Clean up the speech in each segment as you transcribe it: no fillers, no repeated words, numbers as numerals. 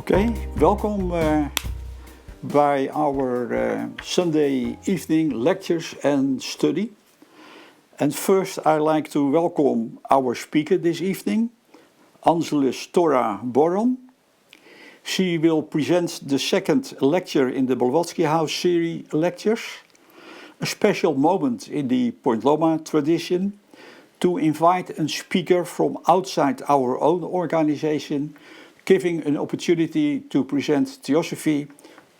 Okay, welcome by our Sunday evening lectures and study. And first I'd like to welcome our speaker this evening, Torra Buron. She will present the second lecture in the Blavatskyhouse serie lectures, a special moment in the Point Loma tradition to invite a speaker from outside our own organization, giving an opportunity to present Theosophy,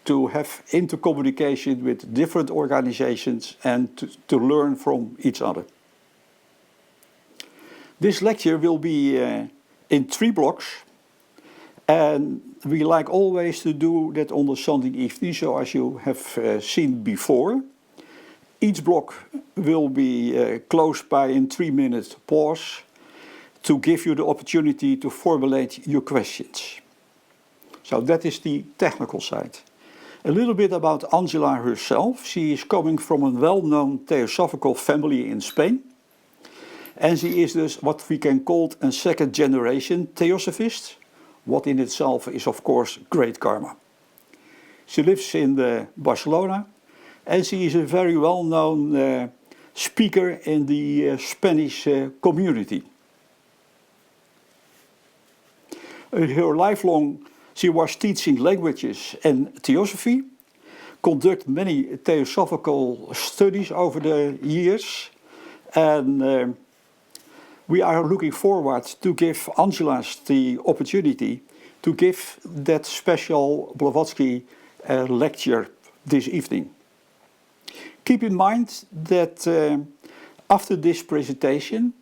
to have intercommunication with different organizations and to learn from each other. This lecture will be in 3 blocks, and we like always to do that on the Sunday evening, so as you have seen before. Each block will be closed by a 3-minute pause to give you the opportunity to formulate your questions. So that is the technical side. A little bit about Angela herself. She is coming from a well-known Theosophical family in Spain. And she is dus what we can call a second-generation Theosophist, what in itself is, of course, great karma. She lives in Barcelona, and she is a very well-known speaker in the Spanish community. Her lifelong, she was teaching languages and theosophy, conducted many theosophical studies over the years, and we are looking forward to give Angela the opportunity to give that special Blavatsky lecture this evening. Keep in mind that after this presentation,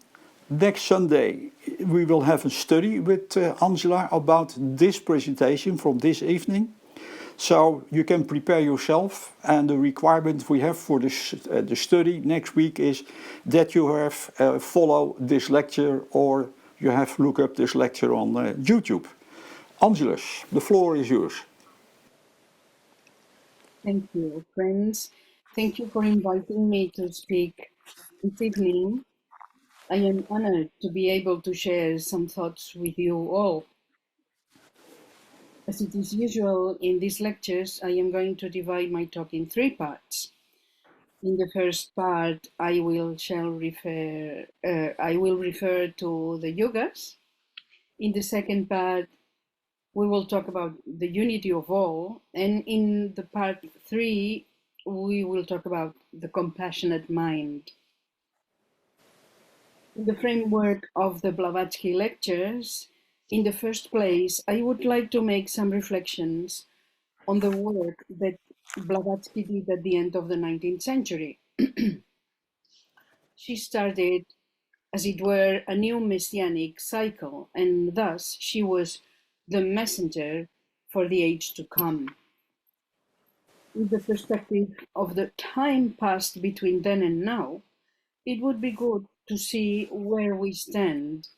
next Sunday, we will have a study with Angela about this presentation from this evening. So you can prepare yourself, and the requirement we have for the study next week is that you have follow this lecture or you have look up this lecture on YouTube. Angela, the floor is yours. Thank you, friends. Thank you for inviting me to speak this evening. I am honored to be able to share some thoughts with you all. As it is usual in these lectures, I am going to divide my talk in 3 parts. In the first part, I will refer to the Yugas. In the second part, we will talk about the unity of all, and in the part 3, we will talk about the compassionate mind. In the framework of the Blavatsky lectures, in the first place, I would like to make some reflections on the work that Blavatsky did at the end of the 19th century. She started, as it were, a new messianic cycle, and thus she was the messenger for the age to come. With the perspective of the time passed between then and now, it would be good to see where we stand,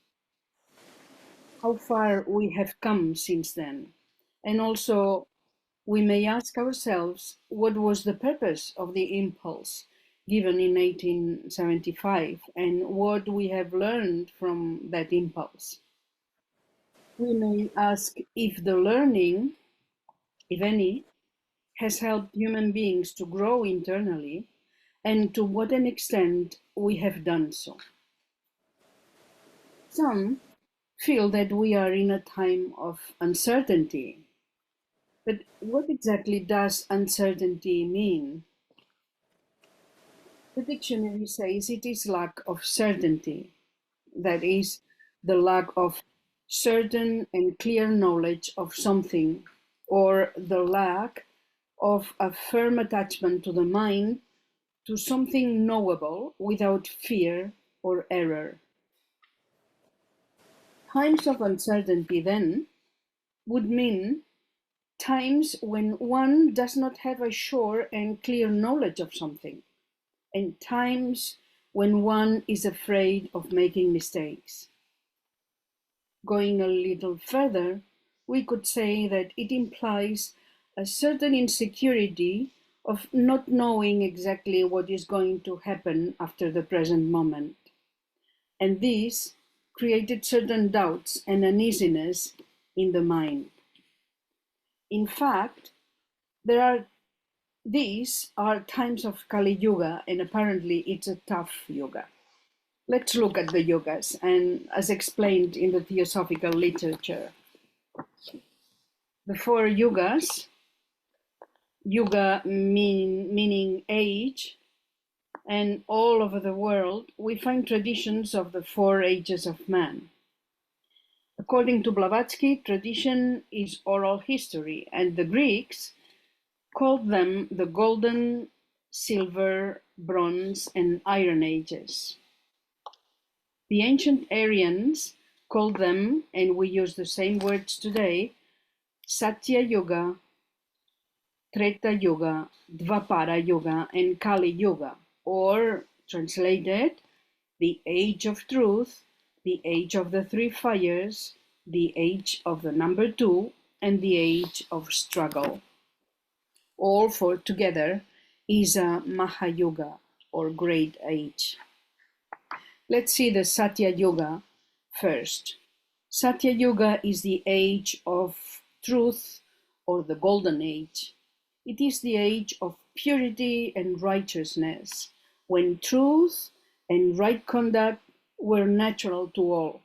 how far we have come since then, and also we may ask ourselves what was the purpose of the impulse given in 1875 and what we have learned from that impulse. We may ask if the learning, if any, has helped human beings to grow internally, and to what an extent we have done so. Some feel that we are in a time of uncertainty. But what exactly does uncertainty mean? The dictionary says it is lack of certainty, that is, the lack of certain and clear knowledge of something, or the lack of a firm attachment to the mind to something knowable without fear or error. Times of uncertainty, then, would mean times when one does not have a sure and clear knowledge of something, and times when one is afraid of making mistakes. Going a little further, we could say that it implies a certain insecurity of not knowing exactly what is going to happen after the present moment. And this created certain doubts and uneasiness in the mind. In fact, these are times of Kali Yuga, and apparently it's a tough Yuga. Let's look at the Yugas, and as explained in the Theosophical literature. The four Yugas, Yuga meaning age, and all over the world we find traditions of the four ages of man. According to Blavatsky, tradition is oral history, and the Greeks called them the Golden, Silver, Bronze, and Iron Ages. The ancient Aryans called them, and we use the same words today, Satya Yuga, Treta Yuga, Dvapara Yuga, and Kali Yuga, or translated, the age of truth, the age of the three fires, the age of the number two, and the age of struggle. All four together is a Mahayuga, or great age. Let's see the Satya Yuga first. Satya Yuga is the age of truth, or the golden age. It is the age of purity and righteousness, when truth and right conduct were natural to all.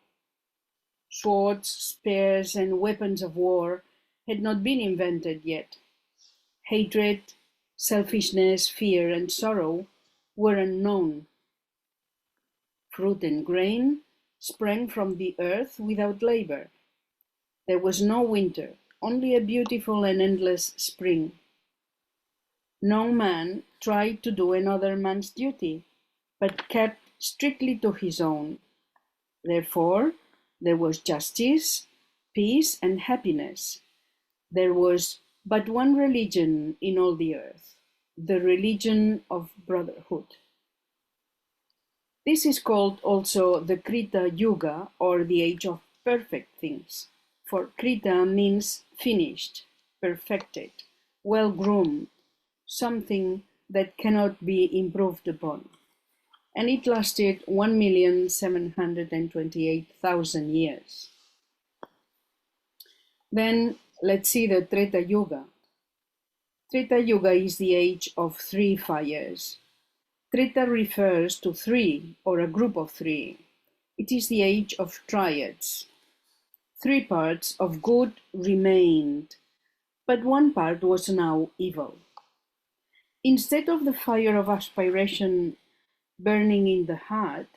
Swords, spears, and weapons of war had not been invented yet. Hatred, selfishness, fear, and sorrow were unknown. Fruit and grain sprang from the earth without labor. There was no winter, only a beautiful and endless spring. No man tried to do another man's duty, but kept strictly to his own. Therefore, there was justice, peace, and happiness. There was but one religion in all the earth, the religion of brotherhood. This is called also the Krita Yuga, or the age of perfect things, for Krita means finished, perfected, well-groomed, something that cannot be improved upon. And it lasted 1,728,000 years. Then let's see the Treta Yuga. Treta Yuga is the age of three fires. Treta refers to three, or a group of three. It is the age of triads. Three parts of good remained, but one part was now evil. Instead of the fire of aspiration burning in the heart,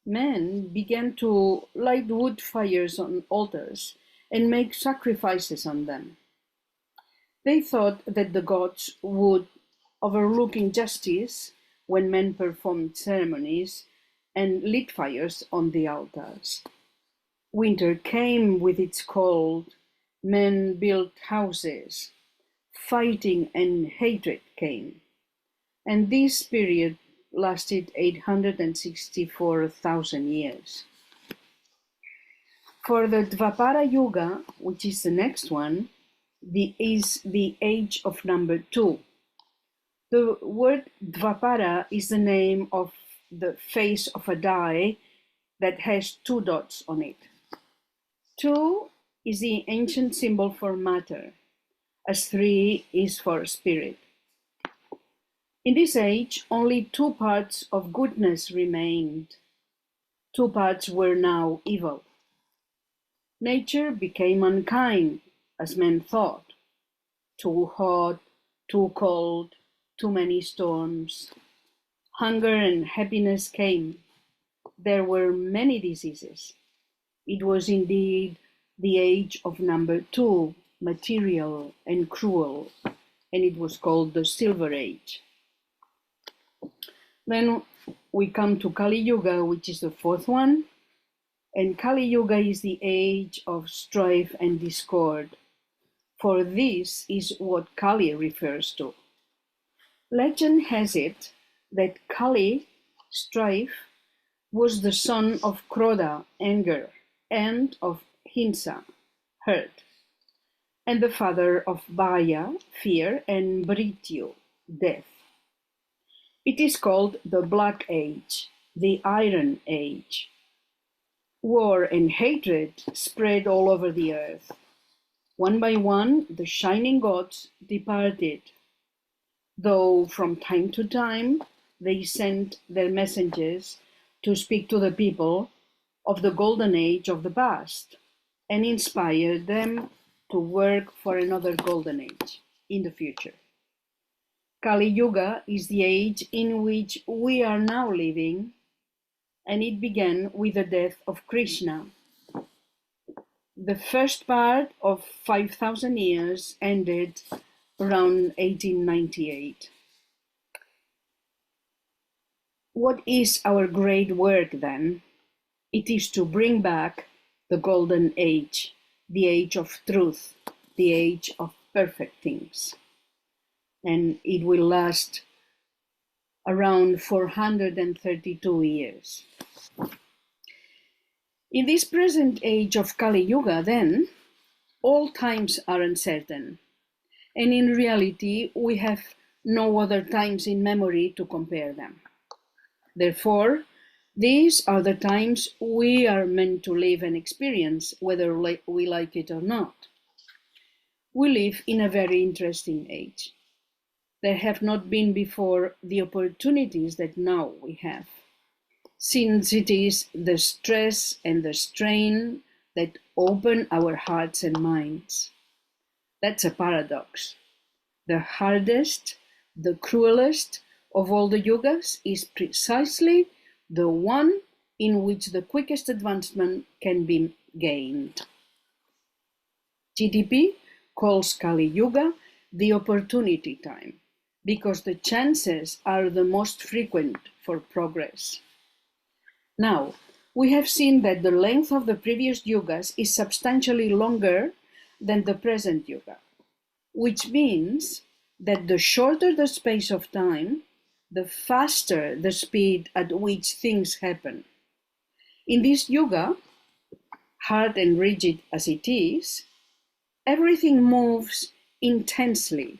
men began to light wood fires on altars and make sacrifices on them. They thought that the gods would overlook injustice when men performed ceremonies and lit fires on the altars. Winter came with its cold, men built houses, fighting and hatred came, and this period lasted 864,000 years. For the Dvapara Yuga, which is the next one, is the age of number two. The word Dvapara is the name of the face of a die that has two dots on it. Two is the ancient symbol for matter, as three is for spirit. In this age, only two parts of goodness remained. Two parts were now evil. Nature became unkind, as men thought. Too hot, too cold, too many storms. Hunger and happiness came. There were many diseases. It was indeed the age of number two, material and cruel, and it was called the Silver Age. Then we come to Kali Yuga, which is the fourth one, and Kali Yuga is the age of strife and discord, for this is what Kali refers to. Legend has it that Kali, strife, was the son of Krodha, anger, and of Hinsa, hurt, and the father of Bhaya, fear, and Mrityu, death. It is called the Black Age, the Iron Age. War and hatred spread all over the earth. One by one, the shining gods departed, though from time to time they sent their messengers to speak to the people of the golden age of the past and inspire them to work for another golden age in the future. Kali Yuga is the age in which we are now living, and it began with the death of Krishna. The first part of 5,000 years ended around 1898. What is our great work then? It is to bring back the golden age, the age of truth, the age of perfect things. And it will last around 432 years. In this present age of Kali Yuga, then, all times are uncertain, and in reality we have no other times in memory to compare them. Therefore, these are the times we are meant to live and experience, whether we like it or not. We live in a very interesting age. There have not been before the opportunities that now we have, since it is the stress and the strain that open our hearts and minds. That's a paradox. The hardest, the cruelest of all the yugas is precisely the one in which the quickest advancement can be gained. GDP calls Kali Yuga the opportunity time, because the chances are the most frequent for progress. Now, we have seen that the length of the previous yugas is substantially longer than the present yuga, which means that the shorter the space of time, the faster the speed at which things happen. In this yuga, hard and rigid as it is, everything moves intensely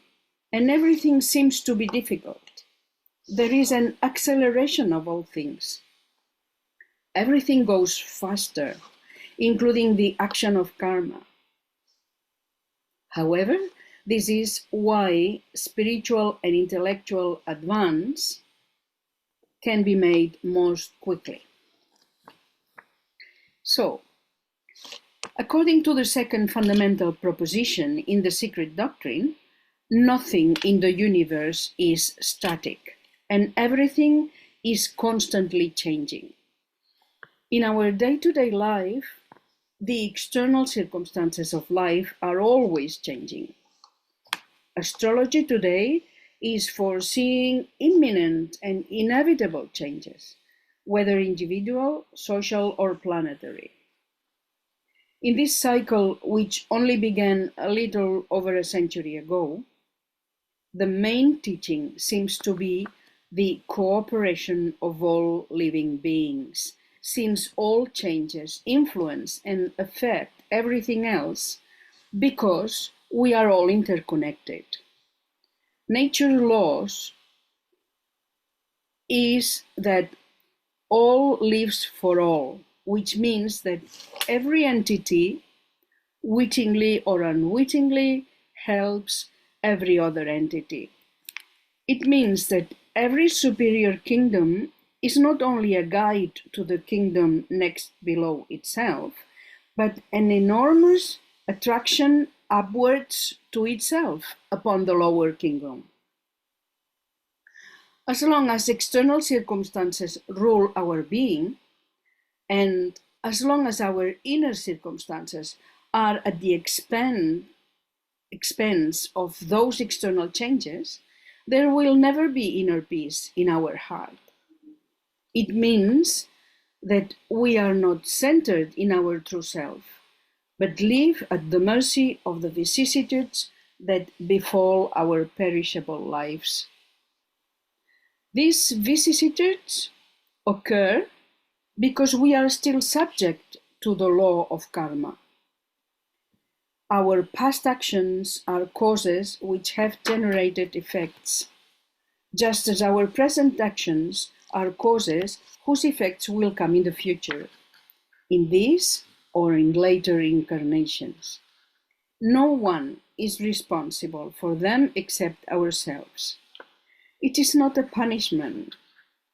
and everything seems to be difficult. There is an acceleration of all things. Everything goes faster, including the action of karma. However, this is why spiritual and intellectual advance can be made most quickly. So, according to the second fundamental proposition in the secret doctrine, nothing in the universe is static, and everything is constantly changing. In our day-to-day life, the external circumstances of life are always changing. Astrology today is foreseeing imminent and inevitable changes, whether individual, social, or planetary. In this cycle, which only began a little over a century ago, the main teaching seems to be the cooperation of all living beings, since all changes influence and affect everything else because we are all interconnected. Nature laws is that all lives for all, which means that every entity, wittingly or unwittingly, helps every other entity. It means that every superior kingdom is not only a guide to the kingdom next below itself, but an enormous attraction upwards to itself upon the lower kingdom. As long as external circumstances rule our being, and as long as our inner circumstances are at the expense of those external changes, there will never be inner peace in our heart. It means that we are not centered in our true self, but live at the mercy of the vicissitudes that befall our perishable lives. These vicissitudes occur because we are still subject to the law of karma. Our past actions are causes which have generated effects, just as our present actions are causes whose effects will come in the future, in this or in later incarnations. No one is responsible for them except ourselves. It is not a punishment,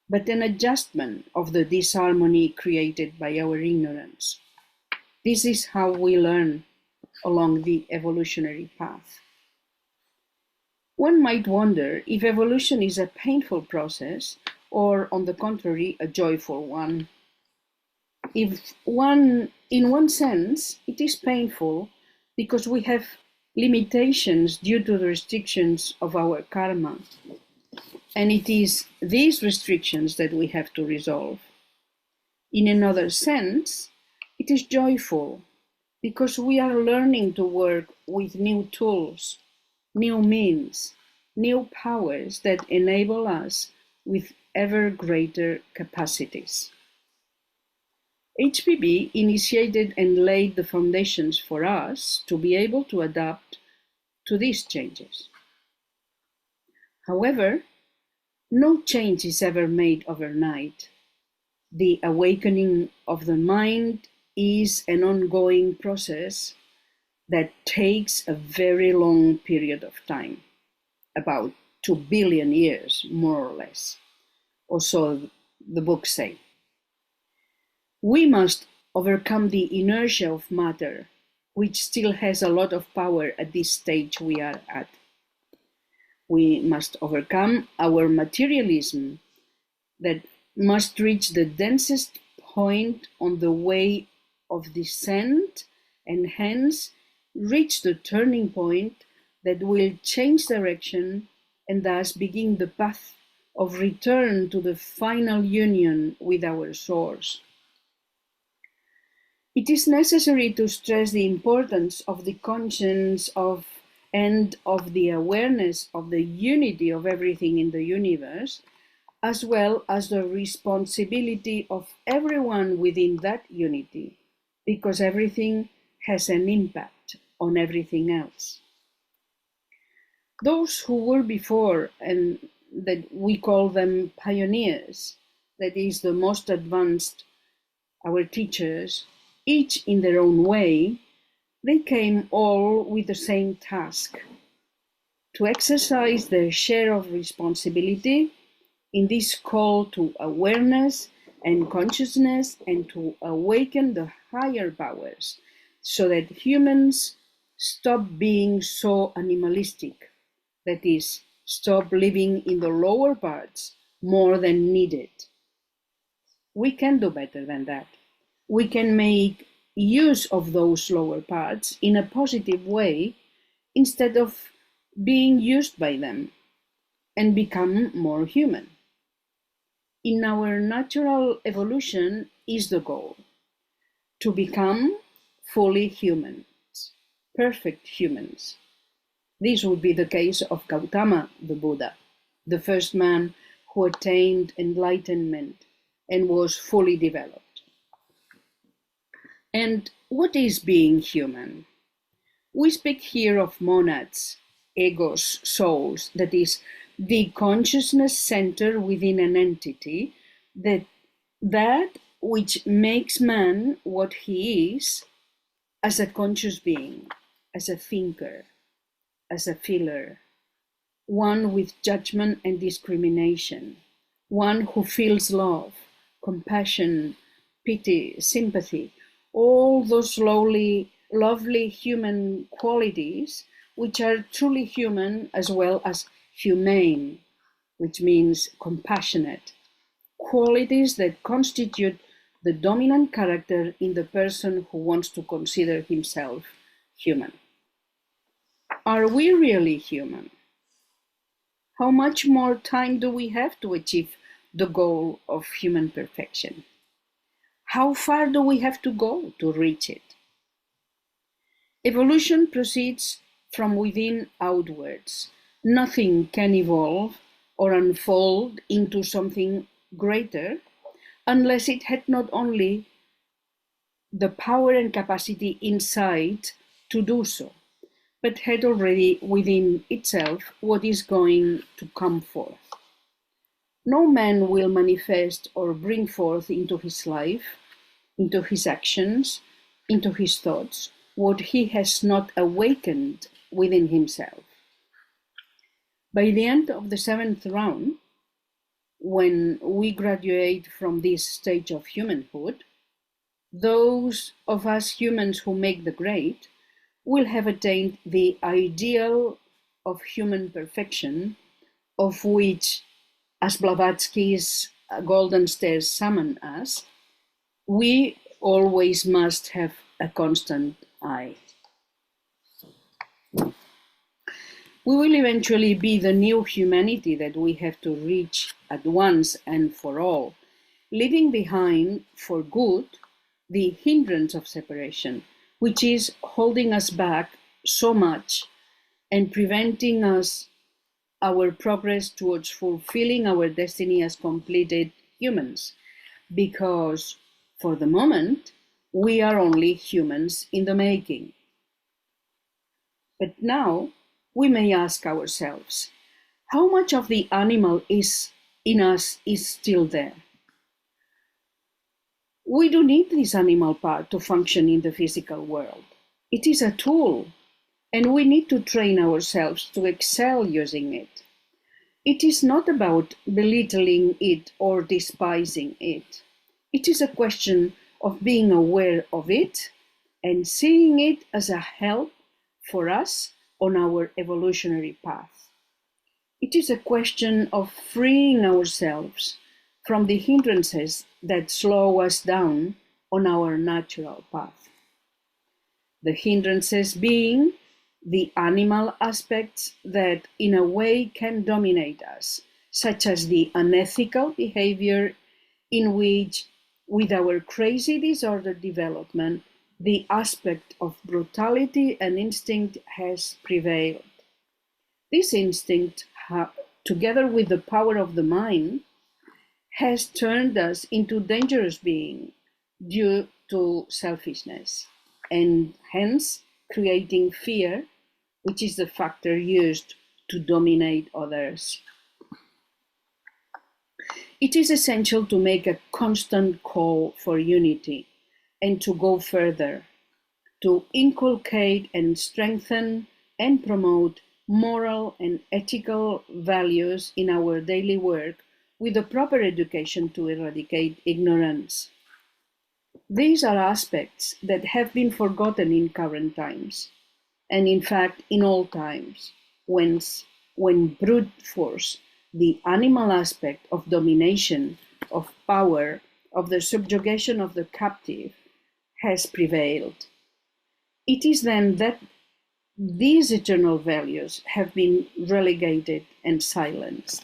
but an adjustment of the disharmony created by our ignorance. This is how we learn along the evolutionary path. One might wonder if evolution is a painful process or, on the contrary, a joyful one. In one sense, it is painful because we have limitations due to the restrictions of our karma. And it is these restrictions that we have to resolve. In another sense, it is joyful because we are learning to work with new tools, new means, new powers that enable us with ever greater capacities. HPB initiated and laid the foundations for us to be able to adapt to these changes. However, no change is ever made overnight. The awakening of the mind is an ongoing process that takes a very long period of time, about 2 billion years, more or less, or so the books say. We must overcome the inertia of matter, which still has a lot of power at this stage we are at. We must overcome our materialism that must reach the densest point on the way of descent and hence reach the turning point that will change direction and thus begin the path of return to the final union with our source. It is necessary to stress the importance of the conscience of and of the awareness of the unity of everything in the universe, as well as the responsibility of everyone within that unity, because everything has an impact on everything else. Those who were before, and that we call them pioneers, that is, the most advanced, our teachers, each in their own way, they came all with the same task: to exercise their share of responsibility in this call to awareness and consciousness and to awaken the higher powers so that humans stop being so animalistic, that is, stop living in the lower parts more than needed. We can do better than that. We can make use of those lower parts in a positive way instead of being used by them and become more human. In our natural evolution is the goal: to become fully humans, perfect humans. This would be the case of Gautama the Buddha, the first man who attained enlightenment and was fully developed. And what is being human? We speak here of monads, egos, souls, that is, the consciousness center within an entity, that which makes man what he is as a conscious being, as a thinker, as a feeler, one with judgment and discrimination, one who feels love, compassion, pity, sympathy, all those lovely human qualities which are truly human as well as humane, which means compassionate, qualities that constitute the dominant character in the person who wants to consider himself human. Are we really human? How much more time do we have to achieve the goal of human perfection? How far do we have to go to reach it? Evolution proceeds from within outwards. Nothing can evolve or unfold into something greater unless it had not only the power and capacity inside to do so, but had already within itself what is going to come forth. No man will manifest or bring forth into his life, into his actions, into his thoughts, what he has not awakened within himself. By the end of the 7th round, when we graduate from this stage of humanhood, those of us humans who make the grade will have attained the ideal of human perfection, of which, as Blavatsky's golden stairs summon us, we always must have a constant eye. We will eventually be the new humanity that we have to reach at once and for all, leaving behind for good the hindrance of separation, which is holding us back so much and preventing us our progress towards fulfilling our destiny as completed humans, because for the moment we are only humans in the making. But now we may ask ourselves, how much of the animal in us is still there? We do need this animal part to function in the physical world. It is a tool, and we need to train ourselves to excel using it. It is not about belittling it or despising it. It is a question of being aware of it and seeing it as a help for us on our evolutionary path. It is a question of freeing ourselves from the hindrances that slow us down on our natural path. The hindrances being the animal aspects that in a way can dominate us, such as the unethical behavior in which, with our crazy disordered development, the aspect of brutality and instinct has prevailed. This instinct, together with the power of the mind, has turned us into dangerous beings due to selfishness, and hence creating fear, which is the factor used to dominate others. It is essential to make a constant call for unity and to go further, to inculcate and strengthen and promote moral and ethical values in our daily work with the proper education to eradicate ignorance. These are aspects that have been forgotten in current times, and in fact in all times, when brute force, the animal aspect of domination, of power, of the subjugation of the captive, has prevailed. It is then that these eternal values have been relegated and silenced.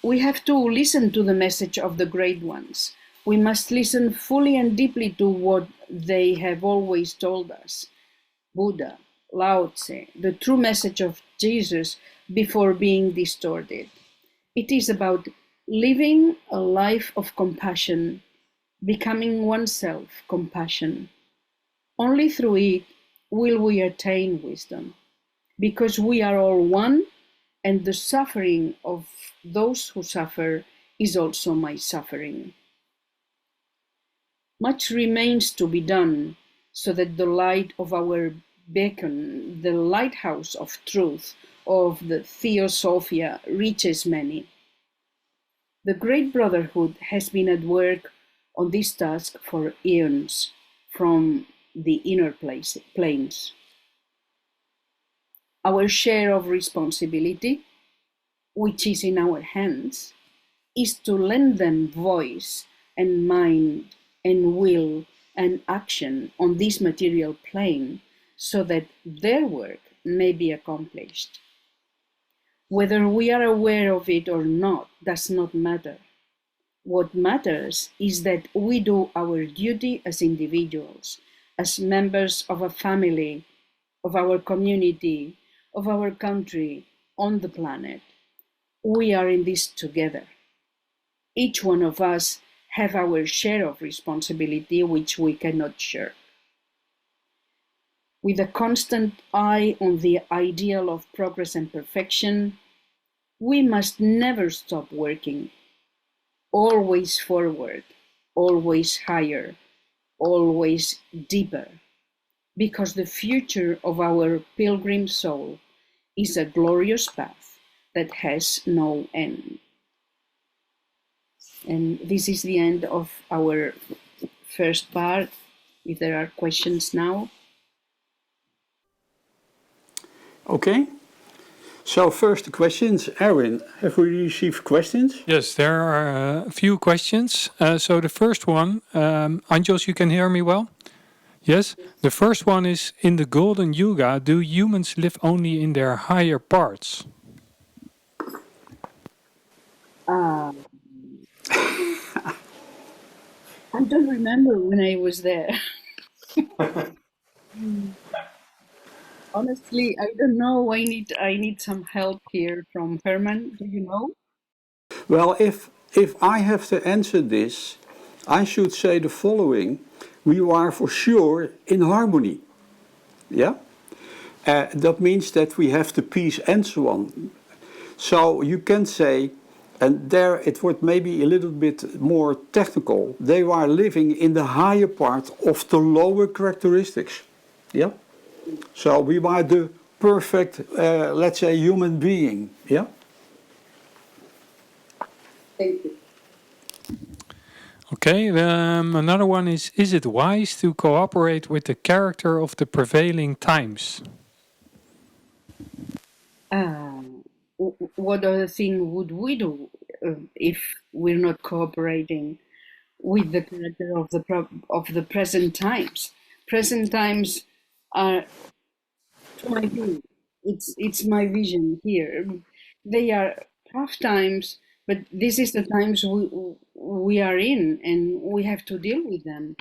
We have to listen to the message of the great ones. We must listen fully and deeply to what they have always told us. Buddha, Lao Tse, the true message of Jesus before being distorted. It is about living a life of compassion, becoming oneself compassion. Only through it will we attain wisdom, because we are all one, and the suffering of those who suffer is also my suffering. Much remains to be done so that the light of our beacon, the lighthouse of truth, of the Theosophical, reaches many. The Great Brotherhood has been at work on this task for eons from the inner planes. Our share of responsibility, which is in our hands, is to lend them voice and mind and will and action on this material plane so that their work may be accomplished. Whether we are aware of it or not does not matter. What matters is that we do our duty as individuals, as members of a family, of our community, of our country, on the planet. We are in this together. Each one of us have our share of responsibility which we cannot share. With a constant eye on the ideal of progress and perfection, we must never stop working. Always forward, always higher, always deeper, because the future of our pilgrim soul is a glorious path that has no end. And this is the end of our first part. If there are questions now. Okay. So first the questions. Erwin, have we received questions? Yes, there are a few questions. So the first one, Anjos, you can hear me well? Yes? The first one is, in the Golden Yuga, do humans live only in their higher parts? I don't remember when I was there. Honestly, I don't know. I need some help here from Herman. Do you know? Well, if I have to answer this, I should say the following: we are for sure in harmony. Yeah, that means that we have the peace and so on. So you can say, and there it would maybe a little bit more technical. They are living in the higher part of the lower characteristics. Yeah. So we are the perfect, let's say, human being. Yeah. Thank you. Okay, another one is it wise to cooperate with the character of the prevailing times? What other thing would we do if we're not cooperating with the character of the present times? Present times are, to my view, it's my vision here. They are tough times, but this is the times we are in, and we have to deal with them.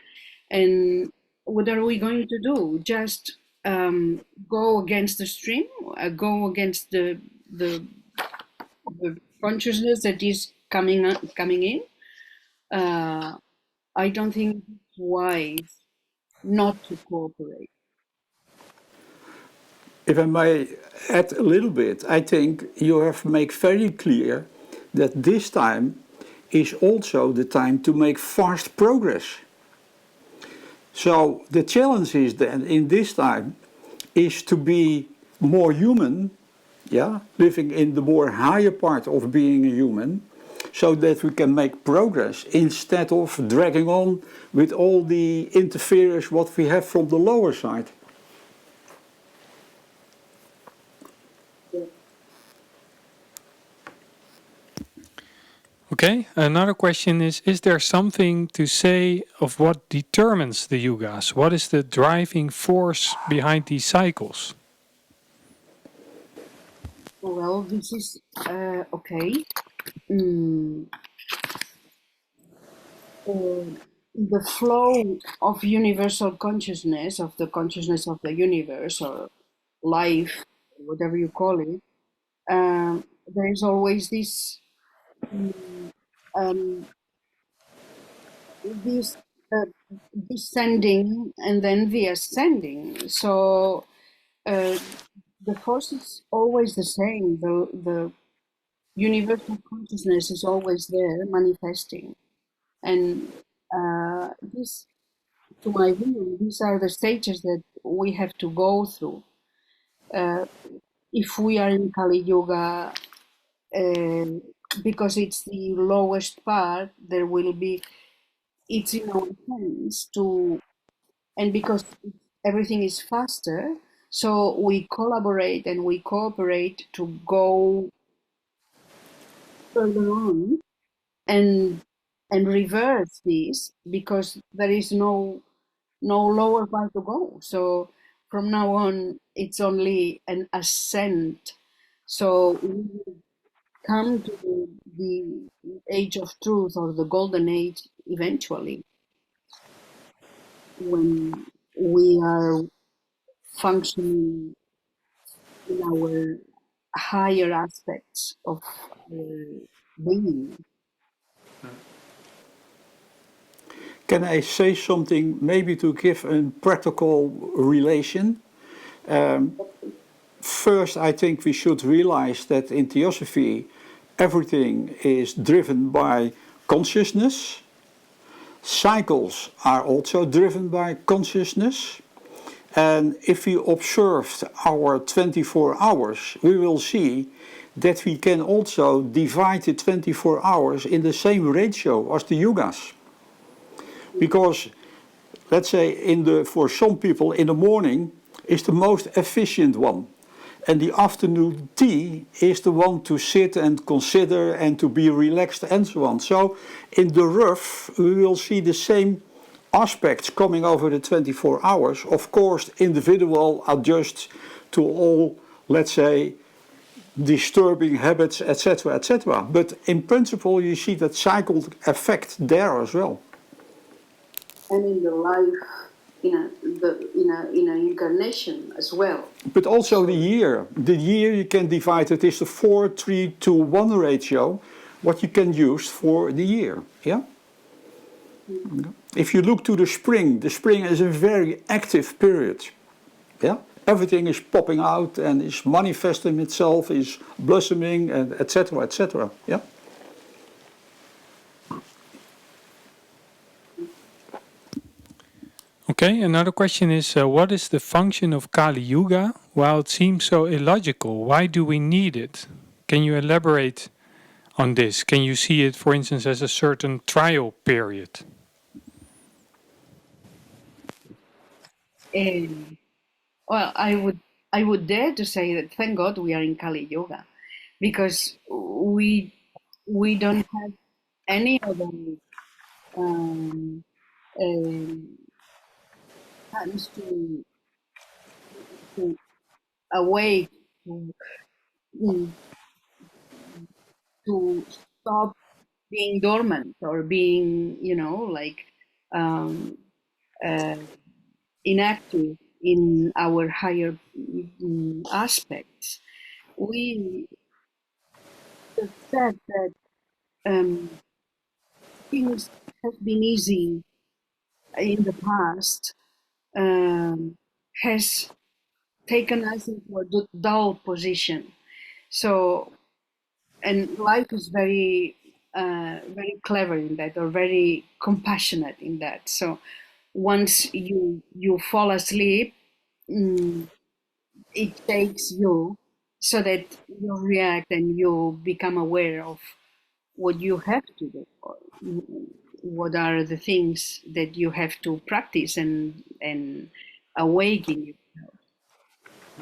And what are we going to do? Just go against the stream, go against the consciousness that is coming in? I don't think it's wise not to cooperate. If I may add a little bit, I think you have made very clear that this time is also the time to make fast progress. So the challenge is then in this time is to be more human, yeah, living in the more higher part of being a human, so that we can make progress instead of dragging on with all the interference what we have from the lower side. Okay, another question is there something to say of what determines the Yugas? What is the driving force behind these cycles? Well, this is okay. Mm, the flow of universal consciousness, of the consciousness of the universe or life, whatever you call it, there is always um, this uh, descending and then the ascending. So uh, the force is always the same. The universal consciousness is always there, manifesting, and this, to my view, these are the stages that we have to go through. If we are in Kali Yuga, because it's the lowest part, there will be, it's in our hands to, and because everything is faster, so we collaborate and we cooperate to go further on and reverse this, because there is no lower part to go. So from now on, it's only an ascent. So we will come to the age of truth, or the golden age, eventually, when we are functioning in our higher aspects of our being. Can I say something maybe to give a practical relation? First, I think we should realize that in Theosophy, everything is driven by consciousness. Cycles are also driven by consciousness. And if we observed our 24 hours, we will see that we can also divide the 24 hours in the same ratio as the Yugas. Because, let's say, for some people, in the morning is the most efficient one. And the afternoon tea is the one to sit and consider and to be relaxed and so on. So in the rough, we will see the same aspects coming over the 24 hours. Of course, individual adjust to all, let's say, disturbing habits, etc., etc. But in principle, you see that cycle effect there as well. And in the life, in a incarnation as well. But also the year. The year you can divide it is the 4:3:1 ratio, what you can use for the year. Yeah? Mm-hmm. If you look to the spring is a very active period. Yeah? Everything is popping out and is manifesting itself, is blossoming, and etc., etc. Yeah? Okay, another question is, what is the function of Kali Yuga? While it seems so illogical, why do we need it? Can you elaborate on this? Can you see it, for instance, as a certain trial period? Well, I would dare to say that thank God we are in Kali Yoga, because we don't have any other times to awake, to, to stop being dormant or being, um, uh, inactive in our higher aspects. We the fact that things have been easy in the past has taken us into a dull position. So, and life is very, very clever in that, or very compassionate in that. So, once you fall asleep, it takes you so that you react and you become aware of what you have to do, or what are the things that you have to practice and awaken you.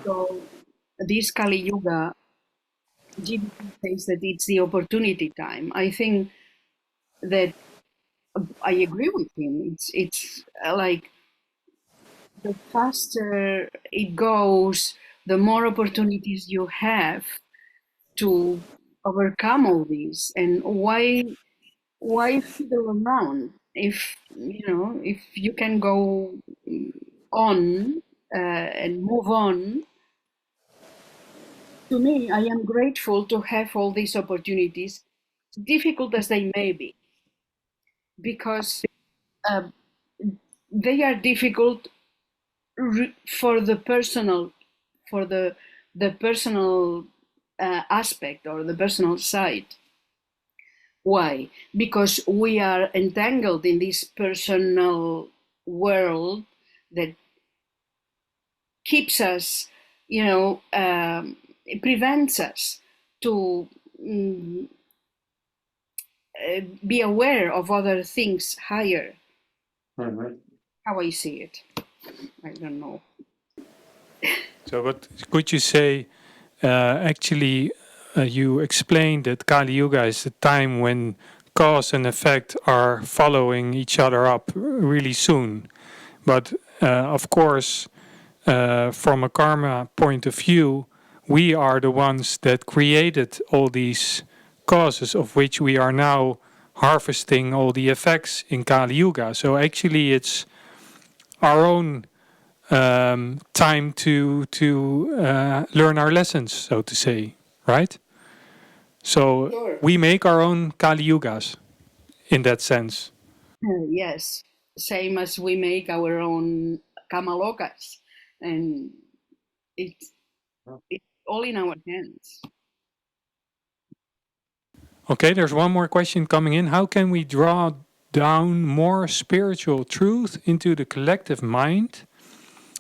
So this Kali Yuga, GBT says that it's the opportunity time. I think that I agree with him. It's like the faster it goes, the more opportunities you have to overcome all these. And why fiddle around if if you can go on and move on? To me, I am grateful to have all these opportunities, difficult as they may be, because uh, they are difficult for the personal, for the personal aspect or the personal side. Why? Because we are entangled in this personal world that keeps us, it prevents us to be aware of other things higher. Mm-hmm. How I see it, I don't know. So, but could you say, actually, you explained that Kali Yuga is the time when cause and effect are following each other up really soon. But of course, from a karma point of view, we are the ones that created all these causes of which we are now harvesting all the effects in Kali Yuga. So actually it's our own time to learn our lessons, so to say, right? So sure. We make our own Kali Yugas in that sense. Yes, same as we make our own Kamalokas, and it's all in our hands. Okay, there's one more question coming in. How can we draw down more spiritual truth into the collective mind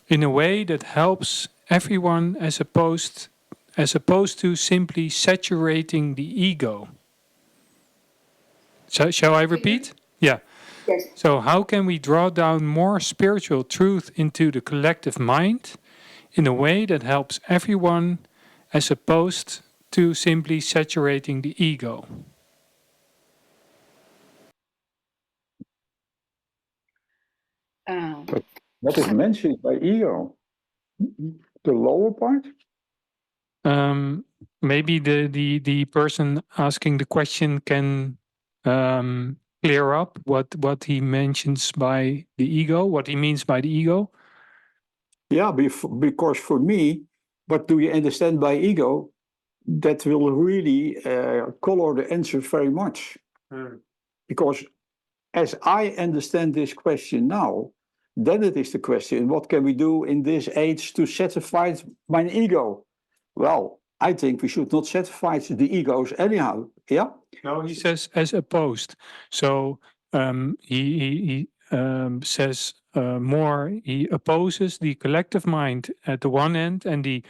in a way that helps everyone as opposed to simply saturating the ego. So, shall I repeat? Yeah. Yes. So how can we draw down more spiritual truth into the collective mind in a way that helps everyone as opposed to simply saturating the ego? But what is mentioned by ego? The lower part? Maybe the person asking the question can clear up what he mentions by the ego, what he means by the ego. Yeah, because for me, what do you understand by ego? That will really color the answer very much. Because as I understand this question now, then it is the question, what can we do in this age to satisfy my ego? Well, I think we should not satisfy the egos anyhow. Yeah? No, he says as opposed. So he says more. He opposes the collective mind at the one end, and the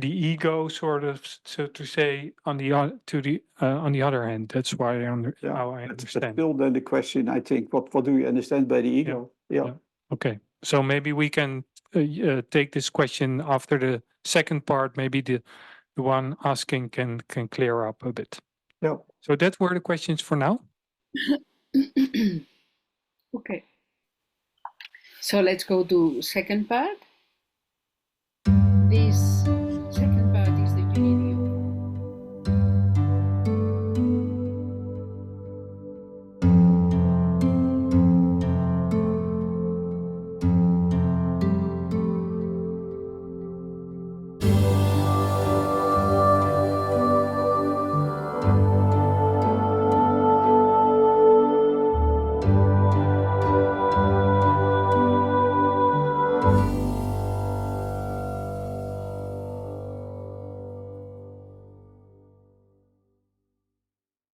ego, sort of, so to say, on the on the other hand. That's why how I understand. But still, then the question, I think, what do you understand by the ego? Yeah. Okay, so maybe we can take this question after the second part. Maybe the one asking can clear up a bit. Yeah. So that were the questions for now. Okay. So let's go to second part. This